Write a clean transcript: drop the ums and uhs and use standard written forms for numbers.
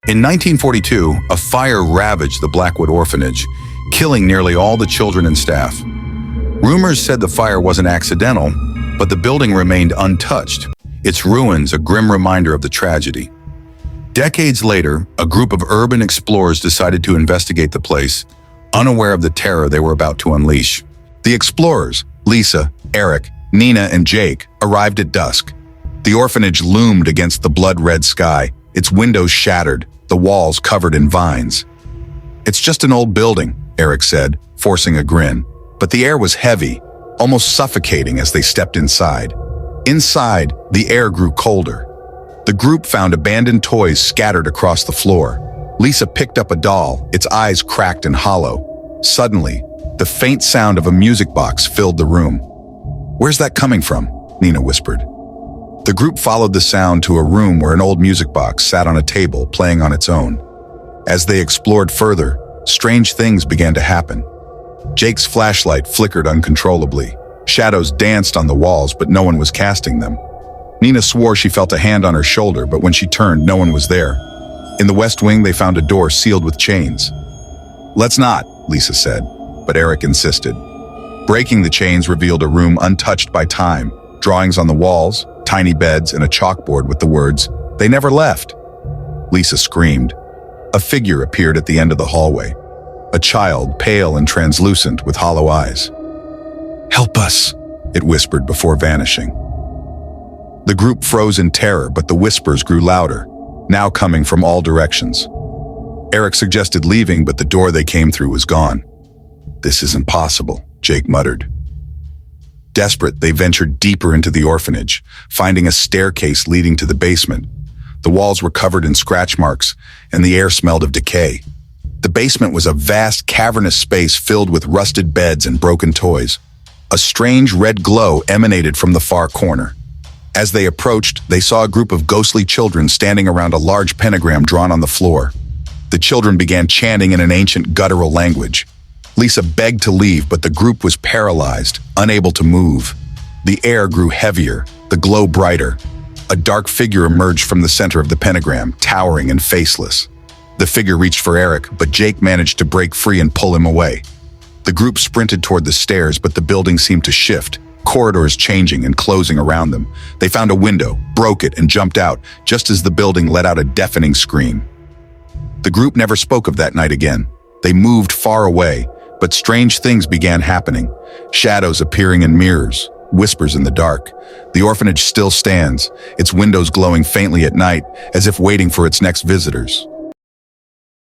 In 1942, a fire ravaged the Blackwood Orphanage, killing nearly all the children and staff. Rumors said the fire wasn't accidental, but the building remained untouched, its ruins a grim reminder of the tragedy. Decades later, a group of urban explorers decided to investigate the place, unaware of the terror they were about to unleash. The explorers, Lisa, Eric, Nina, and Jake, arrived at dusk. The orphanage loomed against the blood-red sky, its windows shattered, the walls covered in vines. "It's just an old building," Eric said, forcing a grin. But the air was heavy, almost suffocating as they stepped inside. Inside, the air grew colder. The group found abandoned toys scattered across the floor. Lisa picked up a doll, its eyes cracked and hollow. Suddenly, the faint sound of a music box filled the room. "Where's that coming from?" Nina whispered. The group followed the sound to a room where an old music box sat on a table, playing on its own. As they explored further, strange things began to happen. Jake's flashlight flickered uncontrollably. Shadows danced on the walls, but no one was casting them. Nina swore she felt a hand on her shoulder, but when she turned, no one was there. In the west wing, they found a door sealed with chains. "Let's not," Lisa said, but Eric insisted. Breaking the chains revealed a room untouched by time, drawings on the walls, tiny beds, and a chalkboard with the words, "They never left." Lisa screamed. A figure appeared at the end of the hallway. A child, pale and translucent, with hollow eyes. "Help us," it whispered before vanishing. The group froze in terror, but the whispers grew louder, now coming from all directions. Eric suggested leaving, but the door they came through was gone. "This isn't possible," Jake muttered. Desperate, they ventured deeper into the orphanage, finding a staircase leading to the basement. The walls were covered in scratch marks, and the air smelled of decay. The basement was a vast, cavernous space filled with rusted beds and broken toys. A strange red glow emanated from the far corner. As they approached, they saw a group of ghostly children standing around a large pentagram drawn on the floor. The children began chanting in an ancient guttural language. Lisa begged to leave, but the group was paralyzed, unable to move. The air grew heavier, the glow brighter. A dark figure emerged from the center of the pentagram, towering and faceless. The figure reached for Eric, but Jake managed to break free and pull him away. The group sprinted toward the stairs, but the building seemed to shift, corridors changing and closing around them. They found a window, broke it, and jumped out, just as the building let out a deafening scream. The group never spoke of that night again. They moved far away, but strange things began happening. Shadows appearing in mirrors, whispers in the dark. The orphanage still stands, its windows glowing faintly at night, as if waiting for its next visitors.